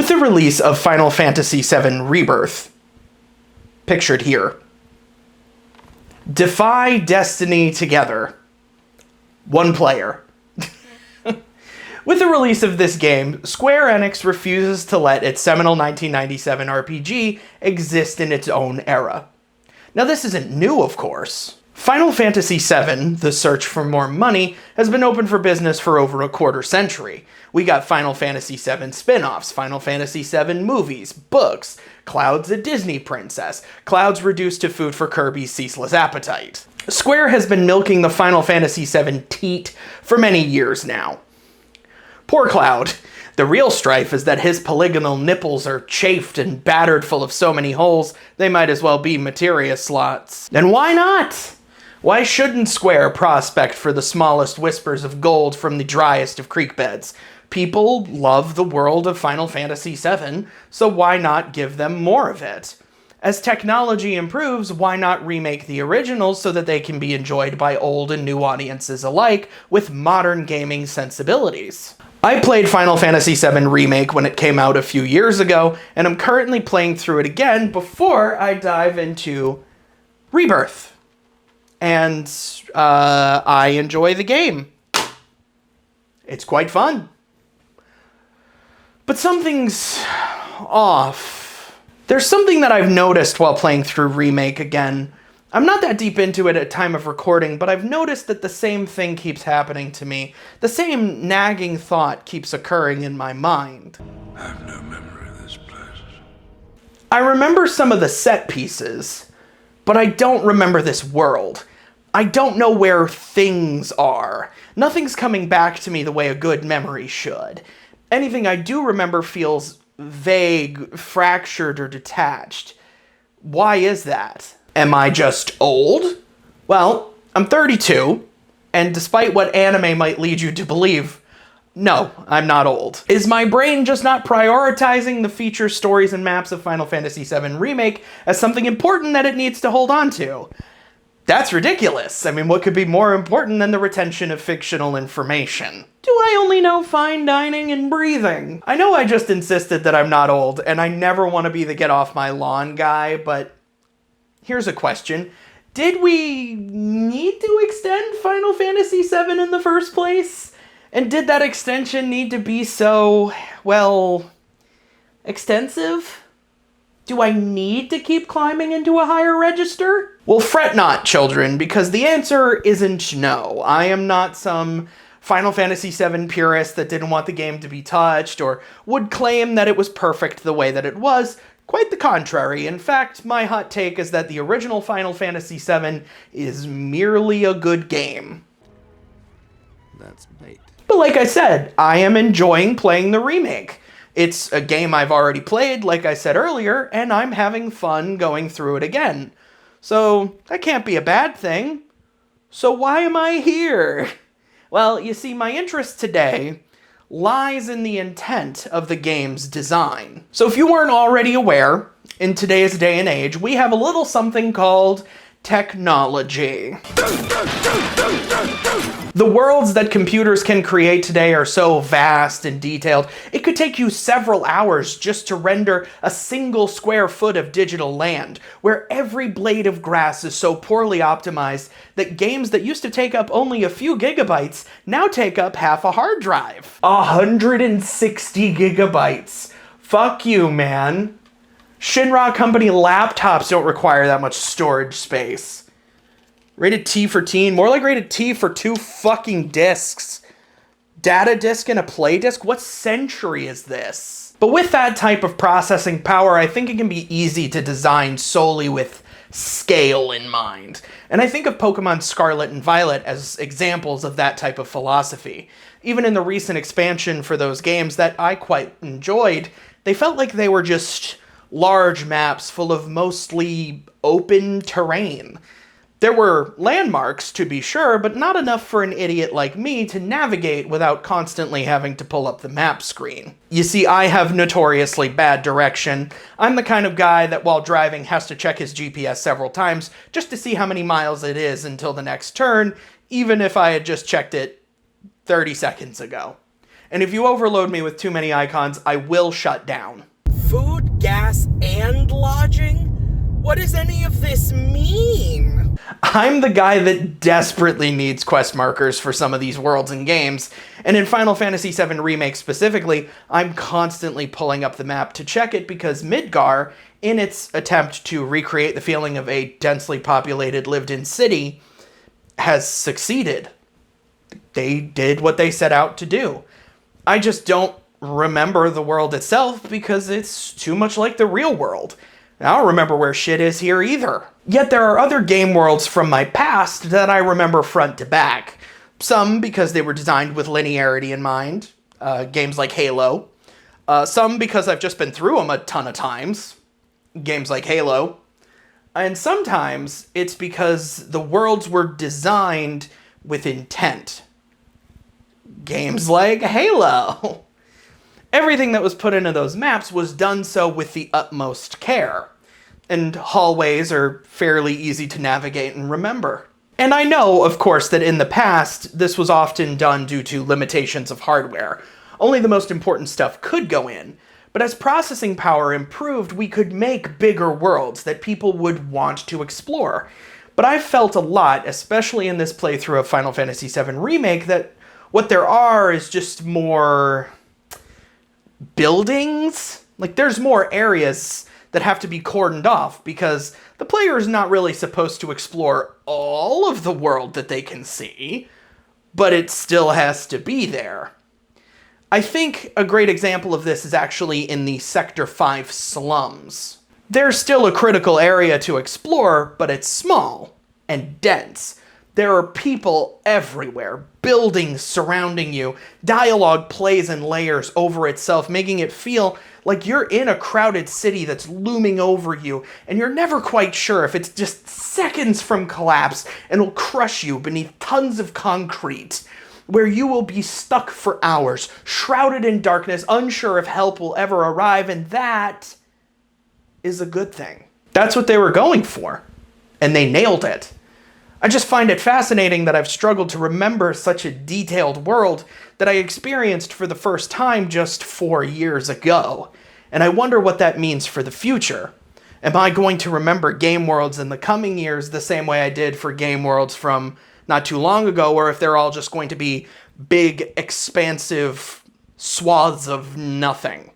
With the release of Final Fantasy VII Rebirth, pictured here, defy destiny together. One player. With the release of this game, Square Enix refuses to let its seminal 1997 RPG exist in its own era. Now, this isn't new, of course. Final Fantasy VII, The Search for More Money, has been open for business for over a quarter century. We got Final Fantasy VII spin-offs, Final Fantasy VII movies, books, Cloud's a Disney princess, Cloud's reduced to food for Kirby's ceaseless appetite. Square has been milking the Final Fantasy VII teat for many years now. Poor Cloud. The real strife is that his polygonal nipples are chafed and battered full of so many holes, they might as well be materia slots. And why not? Why shouldn't Square prospect for the smallest whispers of gold from the driest of creek beds? People love the world of Final Fantasy VII, so why not give them more of it? As technology improves, why not remake the originals so that they can be enjoyed by old and new audiences alike with modern gaming sensibilities? I played Final Fantasy VII Remake when it came out a few years ago, and I'm currently playing through it again before I dive into Rebirth. And I enjoy the game. It's quite fun. But something's off. There's something that I've noticed while playing through Remake again. I'm not that deep into it at time of recording, but I've noticed that the same thing keeps happening to me. The same nagging thought keeps occurring in my mind. I have no memory of this place. I remember some of the set pieces, but I don't remember this world. I don't know where things are. Nothing's coming back to me the way a good memory should. Anything I do remember feels vague, fractured, or detached. Why is that? Am I just old? Well, I'm 32, and despite what anime might lead you to believe, no, I'm not old. Is my brain just not prioritizing the features, stories, and maps of Final Fantasy VII Remake as something important that it needs to hold on to? That's ridiculous. I mean, what could be more important than the retention of fictional information? Do I only know fine dining and breathing? I know I just insisted that I'm not old, and I never want to be the get off my lawn guy, but here's a question. Did we need to extend Final Fantasy VII in the first place? And did that extension need to be so, well, extensive? Do I need to keep climbing into a higher register? Well, fret not, children, because the answer isn't no. I am not some Final Fantasy VII purist that didn't want the game to be touched or would claim that it was perfect the way that it was. Quite the contrary. In fact, my hot take is that the original Final Fantasy VII is merely a good game. That's bait. But like I said, I am enjoying playing the remake. It's a game I've already played, like I said earlier, and I'm having fun going through it again. So, that can't be a bad thing. So why am I here? Well, you see, my interest today lies in the intent of the game's design. So if you weren't already aware, in today's day and age, we have a little something called technology. The worlds that computers can create today are so vast and detailed, it could take you several hours just to render a single square foot of digital land, where every blade of grass is so poorly optimized that games that used to take up only a few gigabytes now take up half a hard drive. 160 gigabytes. Fuck you, man. Shinra Company laptops don't require that much storage space. Rated T for teen, more like rated T for 2 fucking discs. Data disc and a play disc? What century is this? But with that type of processing power, I think it can be easy to design solely with scale in mind. And I think of Pokemon Scarlet and Violet as examples of that type of philosophy. Even in the recent expansion for those games that I quite enjoyed, they felt like they were just large maps full of mostly open terrain. There were landmarks, to be sure, but not enough for an idiot like me to navigate without constantly having to pull up the map screen. You see, I have notoriously bad direction. I'm the kind of guy that while driving has to check his GPS several times just to see how many miles it is until the next turn, even if I had just checked it 30 seconds ago. And if you overload me with too many icons, I will shut down. Food, gas, and lodging? What does any of this mean? I'm the guy that desperately needs quest markers for some of these worlds and games, and in Final Fantasy VII Remake specifically, I'm constantly pulling up the map to check it because Midgar, in its attempt to recreate the feeling of a densely populated lived-in city, has succeeded. They did what they set out to do. I just don't remember the world itself because it's too much like the real world. I don't remember where shit is here either. Yet there are other game worlds from my past that I remember front to back. Some because they were designed with linearity in mind, games like Halo. Some because I've just been through them a ton of times, games like Halo. And sometimes it's because the worlds were designed with intent. Games like Halo. Everything that was put into those maps was done so with the utmost care. And hallways are fairly easy to navigate and remember. And I know, of course, that in the past, this was often done due to limitations of hardware. Only the most important stuff could go in. But as processing power improved, we could make bigger worlds that people would want to explore. But I've felt a lot, especially in this playthrough of Final Fantasy VII Remake, that what there are is just more buildings. Like, there's more areas that have to be cordoned off because the player is not really supposed to explore all of the world that they can see, but it still has to be there. I think a great example of this is actually in the Sector 5 slums. There's still a critical area to explore, but it's small and dense. There are people everywhere, buildings surrounding you. Dialogue plays in layers over itself, making it feel like you're in a crowded city that's looming over you, and you're never quite sure if it's just seconds from collapse and will crush you beneath tons of concrete, where you will be stuck for hours, shrouded in darkness, unsure if help will ever arrive, and that is a good thing. That's what they were going for, and they nailed it. I just find it fascinating that I've struggled to remember such a detailed world that I experienced for the first time just 4 years ago. And I wonder what that means for the future. Am I going to remember game worlds in the coming years the same way I did for game worlds from not too long ago, or if they're all just going to be big, expansive swaths of nothing?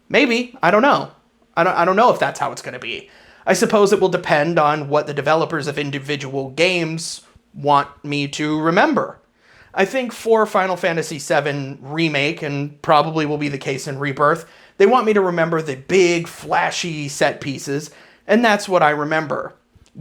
Maybe. I don't know. I don't know if that's how it's going to be. I suppose it will depend on what the developers of individual games want me to remember. I think for Final Fantasy VII Remake, and probably will be the case in Rebirth, they want me to remember the big, flashy set pieces, and that's what I remember.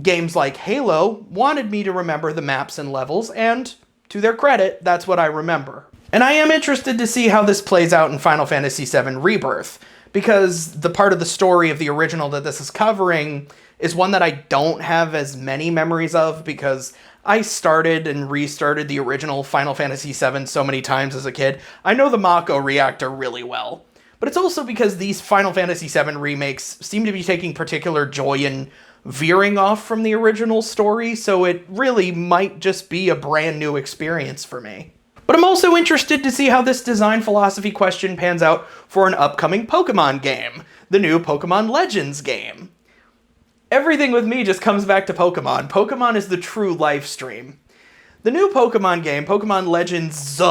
Games like Halo wanted me to remember the maps and levels, and to their credit, that's what I remember. And I am interested to see how this plays out in Final Fantasy VII Rebirth, because the part of the story of the original that this is covering is one that I don't have as many memories of because I started and restarted the original Final Fantasy VII so many times as a kid. I know the Mako reactor really well, but it's also because these Final Fantasy VII remakes seem to be taking particular joy in veering off from the original story, so it really might just be a brand new experience for me. But I'm also interested to see how this design philosophy question pans out for an upcoming Pokemon game, the new Pokemon Legends game. Everything with me just comes back to Pokemon. Pokemon is the true live stream. The new Pokemon game, Pokemon Legends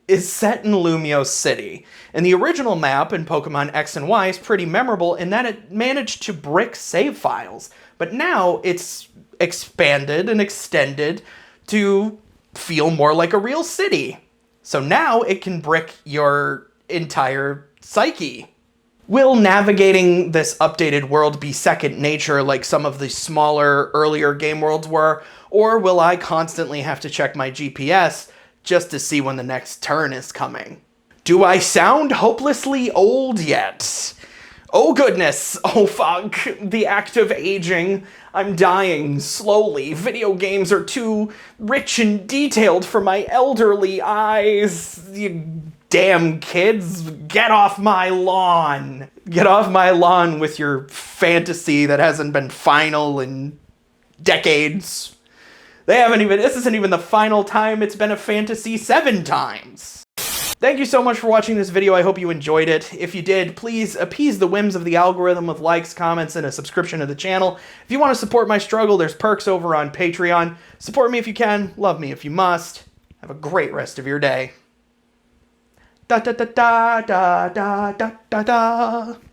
is set in Lumiose City, and the original map in Pokemon X and Y is pretty memorable in that it managed to brick save files, but now it's expanded and extended to feel more like a real city. So now it can brick your entire psyche. Will navigating this updated world be second nature like some of the smaller, earlier game worlds were, or will I constantly have to check my GPS just to see when the next turn is coming? Do I sound hopelessly old yet? Oh goodness, oh fuck, the act of aging. I'm dying slowly. Video games are too rich and detailed for my elderly eyes. You damn kids, get off my lawn. Get off my lawn with your fantasy that hasn't been final in decades. This isn't even the final time it's been a fantasy 7 times. Thank you so much for watching this video. I hope you enjoyed it. If you did, please appease the whims of the algorithm with likes, comments, and a subscription to the channel. If you want to support my struggle, there's perks over on Patreon. Support me if you can, love me if you must. Have a great rest of your day. Da da da da da da da da da.